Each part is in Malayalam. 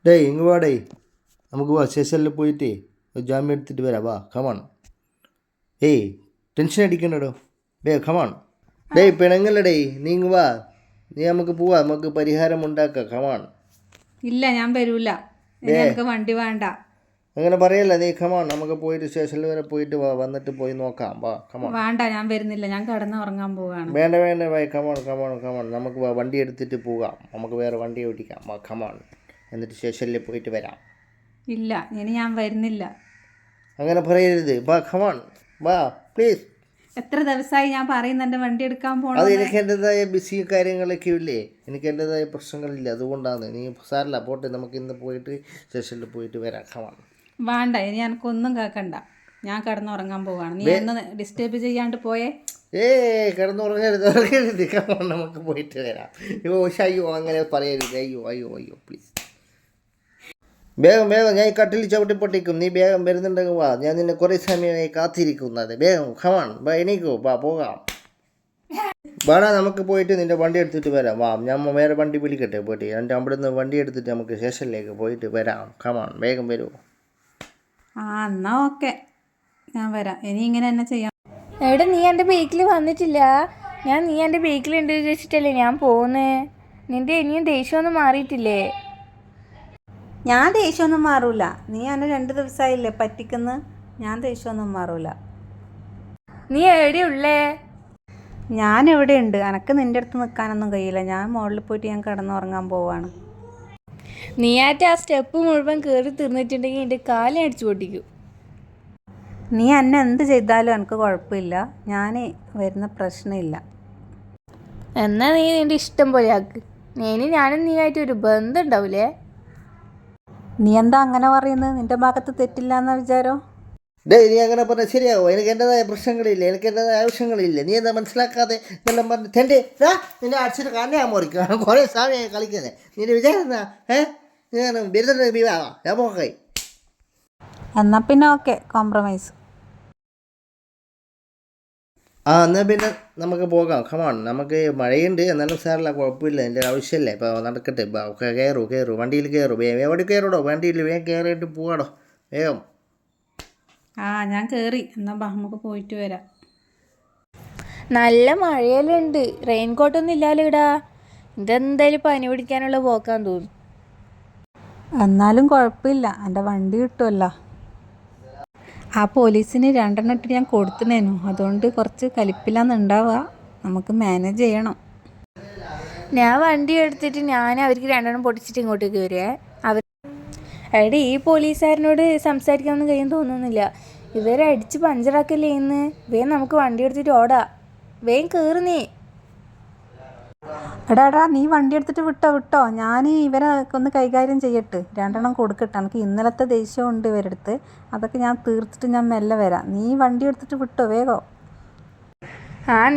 ഡേയ് ഇങ്ങ് വാ ഡേയ്, നമുക്ക് വാ സ്റ്റേഷനിൽ പോയിട്ട് ഒരു ജാമ്യം എടുത്തിട്ട് വരാം. വാ കമാൺ. ഏയ് ടെൻഷൻ അടിക്കണ്ടോ, കമാൺ. ഡേയ് പിണങ്ങല്ല ഡേയ്, നീ ഇങ്ങ് വാ, നീ നമുക്ക് പോവാ, നമുക്ക് പരിഹാരം ഉണ്ടാക്കാം. കമാൺ. ഇല്ല ഞാൻ വരൂല, എനിക്ക് വണ്ടി വേണ്ട. അങ്ങനെ പറയല്ല നീ. കമാൺ, നമുക്ക് പോയിട്ട് സ്റ്റേഷനിൽ വരെ പോയിട്ട് വാ, വന്നിട്ട് പോയി നോക്കാം. വാ കമാൺ. വേണ്ട ഞാൻ വരുന്നില്ല, ഞാൻ കിടന്ന് ഉറങ്ങാൻ പോവാണ്. വേണ്ട വേണ്ട വാ, കമാൺ കമാൺ കമാൺ. നമുക്ക് വാ, വണ്ടി എടുത്തിട്ട് പോകാം, നമുക്ക് വേറെ വണ്ടി ഓടിക്കാം. വാ കമാൺ, എന്നിട്ട് സ്റ്റേഷനിൽ പോയിട്ട് വരാം. ഇല്ല ഇനി ഞാൻ വരുന്നില്ല. അങ്ങനെ പറയരുത്. വാ കമാൺ, വാ പ്ലീസ്. എത്ര ദിവസമായി ഞാൻ പറയുന്നുണ്ട് വണ്ടി എടുക്കാൻ പോകണം. അത് എനിക്ക് എൻ്റെതായ ബിസി കാര്യങ്ങളൊക്കെ ഇല്ലേ, എനിക്ക് എൻ്റെതായ പ്രശ്നങ്ങളില്ല, അതുകൊണ്ടാണ്. നീ സാറില്ല പോട്ടെ, നമുക്ക് ഇന്ന് പോയിട്ട് സ്റ്റേഷനിൽ പോയിട്ട് വരാം. കമാൺ. വേണ്ട ഇനി എനിക്കൊന്നും കേൾക്കണ്ട, ഞാൻ കിടന്നുറങ്ങാൻ പോവാണ്. നീ ഒന്ന് ഡിസ്റ്റർബ് ചെയ്യാണ്ട് പോയേ. കിടന്നുറങ്ങരുത്, ഉറങ്ങരുത്. കമാൺ, നമുക്ക് പോയിട്ട് വരാം. അയ്യോ അങ്ങനെ പറയരുത്. അയ്യോ അയ്യോ അയ്യോ പ്ലീസ്. വേഗം വേഗം, ഞാൻ ഈ കട്ടിൽ ചവിട്ടി പൊട്ടിക്കും. നീ വേഗം വരുന്നുണ്ടെങ്കിൽ വാ, ഞാൻ നിന്നെ കുറേ സമയമായി കാത്തിരിക്കുന്നത്. വേഗം കമാൺ, വാ എണീക്കോ, വാ പോകാം. വാടാ, നമുക്ക് പോയിട്ട് നിൻ്റെ വണ്ടി എടുത്തിട്ട് വരാം. വാ, ഞാൻ വേറെ വണ്ടി വിളിക്കട്ടെ പോയിട്ട്. എൻ്റെ അവിടെ നിന്ന് വണ്ടി എടുത്തിട്ട് നമുക്ക് സ്റ്റേഷനിലേക്ക് പോയിട്ട് വരാം. കമാൺ, വേഗം വരൂ. എന്നാ ഓക്കെ, ഞാൻ വരാം. ഇനി ഇങ്ങനെ തന്നെ ചെയ്യാം. എവിടെ നീ എൻ്റെ ബൈക്കിൽ വന്നിട്ടില്ല? നീ എൻ്റെ ബൈക്കിലുണ്ട് വിചാരിച്ചിട്ടല്ലേ ഞാൻ പോകുന്നേ. നിൻ്റെ ഇനിയും ദേഷ്യമൊന്നും മാറിയിട്ടില്ലേ? ഞാൻ ദേഷ്യമൊന്നും മാറൂല. നീ എന്നെ 2 ദിവസമായില്ലേ പറ്റിക്കുന്നു. ഞാൻ ദേഷ്യമൊന്നും മാറൂല. നീ എവിടെയുള്ളേ? ഞാൻ എവിടെ ഉണ്ട്, എനക്ക് നിൻ്റെ അടുത്ത് നിൽക്കാനൊന്നും കഴിയില്ല. ഞാൻ മുകളിൽ പോയിട്ട് ഞാൻ കിടന്നുറങ്ങാൻ പോവാണ്. നീയായിട്ട് ആ സ്റ്റെപ്പ് മുഴുവൻ കയറി തീർന്നിട്ടുണ്ടെങ്കിൽ എൻ്റെ കാലം അടിച്ചു പൊട്ടിക്കും. നീ എന്നെ എന്ത് ചെയ്താലും എനിക്ക് കുഴപ്പമില്ല, ഞാൻ വരുന്ന പ്രശ്നമില്ല. എന്നാൽ നീ നിൻ്റെ ഇഷ്ടം പോലെ ആക്ക്. ഞാനും നീയായിട്ട് ഒരു ബന്ധം ഉണ്ടാവില്ലേ? നീ എന്താ അങ്ങനെ പറയുന്നത്? നിൻ്റെ ഭാഗത്ത് തെറ്റില്ല എന്ന വിചാരം? നീ അങ്ങനെ പറഞ്ഞാൽ ശരിയാവോ? എനിക്ക് എൻ്റെതായ പ്രശ്നങ്ങളില്ല, എനിക്ക് എൻ്റെതായ ആവശ്യങ്ങളില്ല. നീ എന്താ മനസ്സിലാക്കാതെ എല്ലാം പറഞ്ഞ് തെൻ്റെ നിൻ്റെ അടിച്ചിട്ട് കണ്ണയാൻ മുറിക്കും. കുറേ സമയമായി കളിക്കുന്നത്. നിൻ്റെ വിചാരം ഞാൻ ബിരുദ വിവാഹം ഞാൻ പോകായി. എന്നാൽ പിന്നെ ഓക്കെ, കോംപ്രമൈസ്. എന്നാൽ പിന്നെ നമുക്ക് പോകാം. കമാൺ, നമുക്ക് മഴയുണ്ട് എന്നാലും സാറില്ല, കുഴപ്പമില്ല. എൻ്റെ ആവശ്യമില്ല. ഇപ്പോൾ നടക്കട്ടെ. കയറൂ വണ്ടിയിൽ കയറൂ. എവിടെ കയറൂടോ, വണ്ടിയിൽ വേഗം കയറിയിട്ട് പോകാടോ വേഗം. ഞാൻ കയറി. എന്നാൽ നമുക്ക് പോയിട്ട് വരാം. നല്ല മഴയെല്ലാം ഉണ്ട്, റെയിൻകോട്ടൊന്നും ഇല്ലാലോ ഇടാ. ഇതെന്തായാലും പനി പിടിക്കാനുള്ള പോക്കാൻ തോന്നും. എന്നാലും കുഴപ്പമില്ല, എൻ്റെ വണ്ടി കിട്ടുമല്ലോ. ആ പോലീസിന് 2 ഇട്ട് ഞാൻ കൊടുത്തിനേനു, അതുകൊണ്ട് കുറച്ച് കലിപ്പില്ലാന്നുണ്ടാവുക. നമുക്ക് മാനേജ് ചെയ്യണം. ഞാൻ വണ്ടി എടുത്തിട്ട് അവർക്ക് 2 പൊട്ടിച്ചിട്ട് ഇങ്ങോട്ടേക്ക് വരുവേ. എവിടെ ഈ പോലീസുകാരനോട് സംസാരിക്കാനൊന്നും കഴിയും തോന്നുന്നില്ല. ഇവരെ അടിച്ച് പഞ്ചറാക്കല്ലേ ഇന്ന്. വേഗം നമുക്ക് വണ്ടി എടുത്തിട്ട് ഓടാ. വേഗം കയറുന്നേ. എടാ നീ വണ്ടി എടുത്തിട്ട് വിട്ടോ. ഞാൻ ഇവരെ ഒന്ന് കൈകാര്യം ചെയ്യട്ടെ. 2 കൊടുക്കട്ടെ. എനിക്ക് ഇന്നലത്തെ ദേഷ്യം ഉണ്ട് ഇവരെടുത്ത്, അതൊക്കെ ഞാൻ തീർത്തിട്ട് ഞാൻ മെല്ലെ വരാം. നീ വണ്ടി എടുത്തിട്ട് വിട്ടോ വേഗം.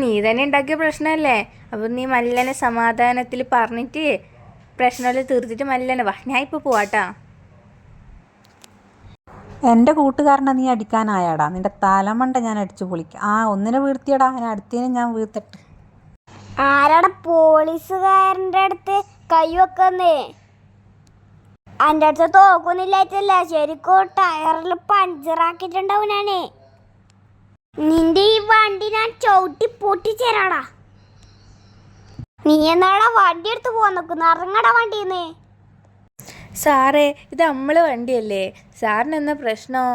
നീ തന്നെ ഉണ്ടാക്കിയ പ്രശ്നമല്ലേ. അപ്പം നീ മല്ലനെ സമാധാനത്തിൽ പറഞ്ഞിട്ട് പ്രശ്നമെല്ലാം തീർത്തിട്ട് മല്ലനെ വാ. ഞാൻ ഇപ്പോൾ പോവാട്ടാ. എൻ്റെ കൂട്ടുകാരനെ നീ അടിക്കാനായാടാ? നിൻ്റെ തലമണ്ട ഞാൻ അടിച്ചു പൊളിക്കാം. ഒന്നിനെ വീഴ്ത്തിയടാ, ഞാൻ അടുത്തതിനെ ഞാൻ വീഴ്ത്തട്ടെ. ആരാടെ പോലീസുകാരൻ്റെ അടുത്ത് കൈവെക്കുന്നേ? എൻ്റെ അടുത്ത് തോക്കുന്നില്ലായിട്ടല്ല, ശരിക്കും ടയറിൽ പഞ്ചറാക്കിയിട്ടുണ്ടാവും ഞാനേ. നിന്റെ ഈ വണ്ടി ഞാൻ ചവിട്ടി പൊട്ടിച്ചേരാടാ. നീ എന്നാടാ വണ്ടി എടുത്ത് പോകാൻ നോക്കുന്നു? ഇറങ്ങടാ വണ്ടിന്ന്. സാറേ, ഇത് നമ്മളെ വണ്ടിയല്ലേ, സാറിന് എന്നാ പ്രശ്നം?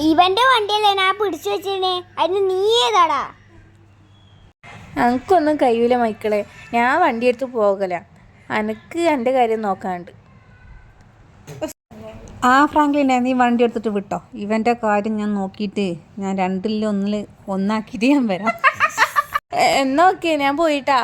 ഇവൻ്റെ വണ്ടിയല്ലേ ഞാൻ പിടിച്ചു വെച്ചേ, അതിന് നീ ഏതാടാ? എനിക്കൊന്നും കഴിയൂല മക്കളെ, ഞാൻ വണ്ടി എടുത്ത് പോകല. എനിക്ക് എൻ്റെ കാര്യം നോക്കാണ്ട്. ഫ്രാങ്ക്ലിനെ നീ വണ്ടി എടുത്തിട്ട് വിട്ടോ. ഇവൻ്റെ കാര്യം ഞാൻ നോക്കിയിട്ട് ഞാൻ 2-ൽ 1 ഒന്നാക്കിയിട്ട് ഞാൻ വരാം. എന്നാ ഓക്കെ, ഞാൻ പോയിട്ടാ.